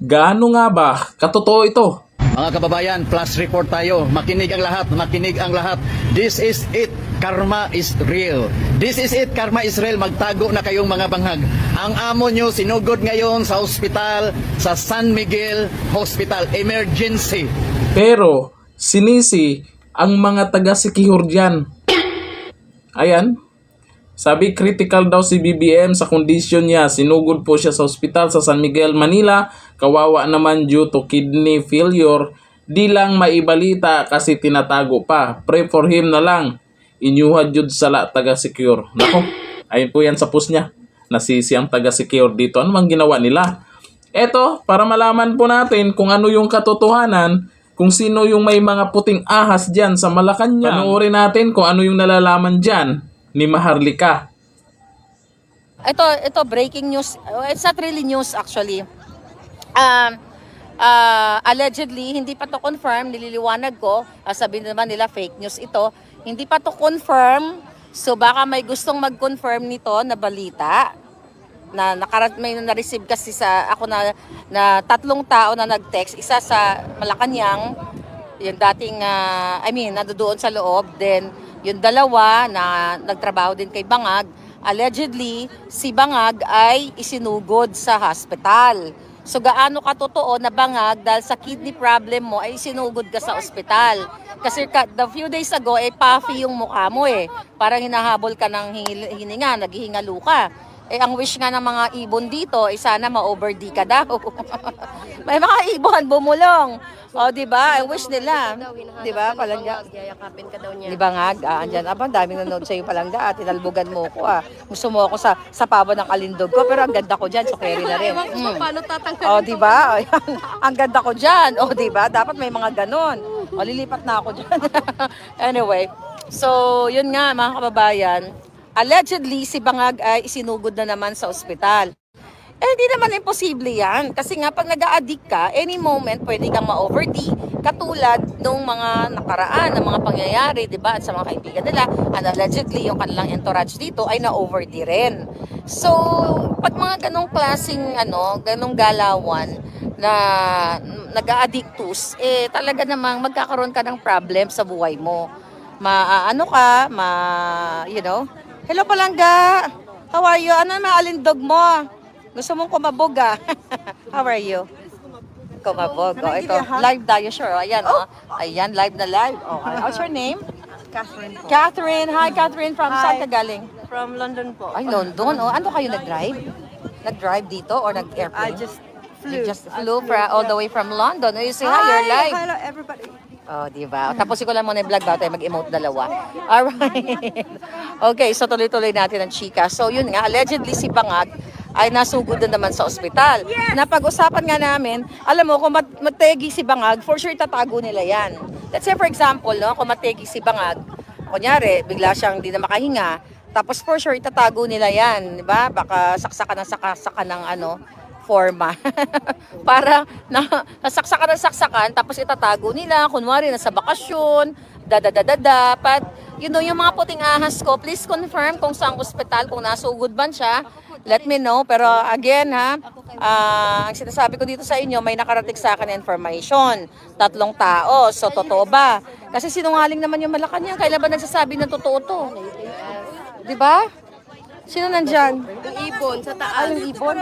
Gaano nga ba katotoo ito? Mga kababayan, plus report tayo. Makinig ang lahat, makinig ang lahat. This is it. Karma is real. This is it. Karma is real. Magtago na kayong mga banghag. Ang amo nyo sinugod ngayon sa ospital, sa San Miguel Hospital. Emergency. Pero sinisi ang mga taga-sikihor dyan. Ayan. Sabi critical daw si BBM sa kondisyon niya. Sinugod po siya sa ospital sa San Miguel, Manila. Kawawa naman due to kidney failure. Di lang maibalita kasi tinatago pa. Pray for him na lang. Inyuhad jud sa taga-secure. Nako, ayun po yan sa post niya. Nasisi ang taga-secure dito. Ano mang ginawa nila? Eto, para malaman po natin kung ano yung katotohanan, kung sino yung may mga puting ahas dyan sa Malacanang. Panoorin natin kung ano yung nalalaman dyan ni Maharlika. Ito breaking news. It's not really news actually. Allegedly, hindi pa to confirm, nililiwanag ko. Sabi naman nila fake news ito. Hindi pa to confirm. So baka may gustong mag-confirm nito na balita. May na-receive kasi sa ako na 3 tao na nag-text. Isa sa Malacanang, yung dating nandoon sa loob. Then yung dalawa na nagtrabaho din kay Bangag, allegedly, si Bangag ay isinugod sa hospital. So gaano katotoo na Bangag dahil sa kidney problem mo ay isinugod ka sa ospital? Kasi the few days ago, puffy yung mukha mo eh. Parang hinahabol ka ng hininga, naghihingalo ka. Ang wish nga ng mga ibon dito, sana ma-over-D ka daw. May mga ibon bumulong. O, di ba? Ang wish nila. Di ba, Palangga? Yayakapin ka daw niya. Di ba nga? Andyan, daming nanonood sa'yo, Palangga. Tinalbugan mo ko, Gusto mo ako sa pabo ng kalindog ko, pero ang ganda ko dyan, so carry na rin. Ewan ko paano tatanggalin. O, di ba? Ang ganda ko dyan. O, di ba? Dapat may mga ganon. O, lilipat na ako dyan. Anyway, so, yun nga, mga kababayan. Allegedly, si Bangag ay isinugod na naman sa ospital. Hindi naman imposible yan. Kasi nga, pag nag-a-addict ka, any moment, pwede kang ma-over-D. Katulad nung mga nakaraan, ng mga pangyayari, di ba? At sa mga kaibigan nila, and allegedly, yung kanilang entourage dito ay na-over-D rin. So, pag mga ganong klaseng, ganong galawan na nag-a-addictus, talaga namang magkakaroon ka ng problem sa buhay mo. Hello, Palangga. How are you? Ano naman alindog mo? Gusto mong kumabog How are you? Kumabog. Ito, live tayo, sure. Ayan, Ayan, live na live. What's your name? Catherine po. Catherine. Hi, Catherine. From saan ka galing? From London po. Ay, London. Ano kayo nag-drive? Nag-drive dito or nag-airplane? I just You flew. just flew all the way from London. You say hi, you're live. Hello, everybody. Oh, di ba? Tapusin ko lang muna yung vlog bago tayo mag-emote dalawa. Alright. Okay, so tuloy-tuloy natin ang chika. So yun nga, allegedly si Bangag ay nasugod na naman sa ospital. Napag-usapan nga namin, alam mo, kung mategi si Bangag, for sure tatago nila yan. Let's say for example, kung mategi si Bangag, kunyari, bigla siyang di na makahinga, tapos for sure itatago nila yan, di ba? Baka saksakan ng forma. Para nasaksakan, tapos itatago nila, kunwari nasa bakasyon, dapat, yung mga puting ahas ko, please confirm kung saan ospital, kung nasugod ba siya, let me know. Pero again ang sinasabi ko dito sa inyo, may nakarating sa akin na information, 3 tao, so totoo ba? Kasi sinungaling naman yung Malacanang, kailan ba nagsasabi ng totoo to? Di ba? Sino nandyan? Yung ibon sa taas. Yung ibon?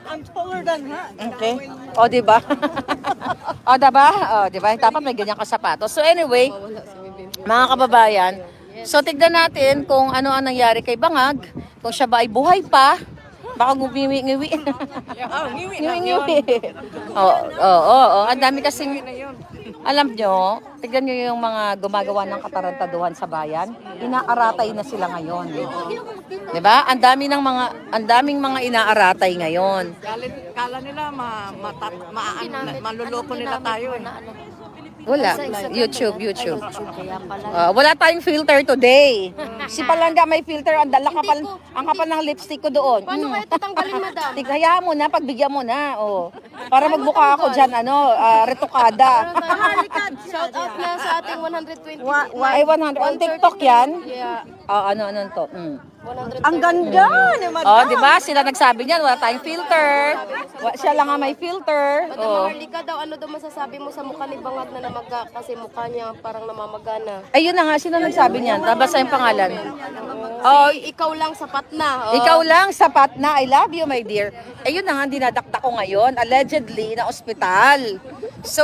I'm taller than her. Okay. O, diba? O, diba? O, diba? Dapat may ganyan ka sapatos. So, anyway, mga kababayan, so tignan natin kung ano ang nangyari kay Bangag. Kung siya ba ay buhay pa, baka nguwi-ngiwi. Ngiwi-ngiwi. Oo. Ang dami kasing, alam nyo, tignan nyo yung mga gumagawa ng katarantaduhan sa bayan. Inaaratay na sila ngayon. Diba? Ang daming mga inaaratay ngayon. Kala nila maluloko nila tayo eh. Wala. YouTube. Wala tayong filter today. Si Palangga may filter, ang kapal ng lipstick ko doon. Paano kaya tatanggalin, madam? Hayaan mo na, pagbigyan mo na. Oh. Para magbuka ako dyan, retokada. Shout out na sa ating 120. Ay, 100. On TikTok yan? Yeah, Ano to? 100. Ang ganda ni Madam. Oh, di ba? Sila nagsabi niyan, wala tayong filter. Siya lang ang may filter. Madam Oh. Marlica daw, ano daw masasabi mo sa mukha ni Bangag na namaga kasi mukha niya parang namamagana. Ayun na nga, sino nagsabi niyan? Tabasa yung pangalan. Oh, Ikaw lang sapat na. Oh. ikaw lang, sapat na. I love you, my dear. Ayun na nga, dinadakta ko ngayon. Allegedly, na ospital. So,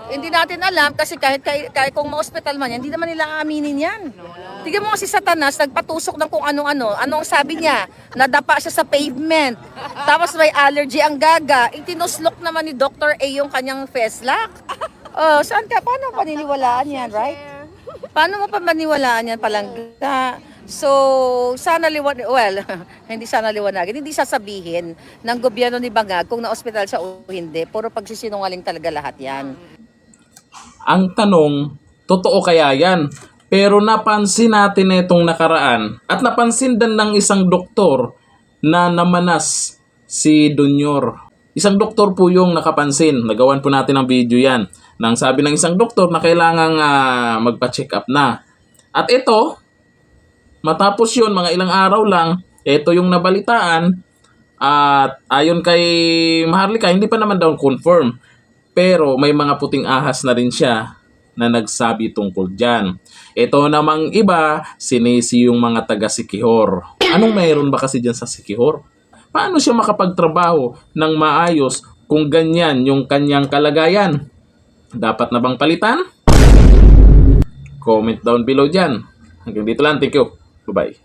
hindi natin alam kasi kahit kung ma-hospital man yan, hindi naman nila aaminin yan. Tignan mo kasi Satanas, nagpatusok ng kung ano-ano. Ano ang sabi niya? Nadapa siya sa pavement. Tapos may allergy ang gaga. Itinuslok naman ni Dr. A yung kanyang feslak. Oh, saan ka? Paano paniniwalaan yan, right? Paano mo pa maniwalaan yan Palangga? So, sana hindi sana liwanagin, hindi sasabihin ng gobyerno ni Bangag kung na-hospital siya o hindi. Puro pagsisinungaling talaga lahat yan. Ang tanong, totoo kaya yan? Pero napansin natin itong nakaraan at napansin din ng isang doktor na namanas si Donyor. Isang doktor po yung nakapansin. Nagawan po natin ang video yan. Nang sabi ng isang doktor na kailangang magpa-check up na. At ito, matapos yun, mga ilang araw lang, ito yung nabalitaan. At ayon kay Maharlika, hindi pa naman daw confirm. Pero may mga puting ahas na rin siya na nagsabi tungkol dyan. Ito namang iba, sinisi yung mga taga Siquijor. Anong mayroon ba kasi dyan sa Siquijor? Paano siya makapagtrabaho ng maayos kung ganyan yung kanyang kalagayan? Dapat na bang palitan? Comment down below dyan. Hanggang dito lang. Thank you. Bye-bye.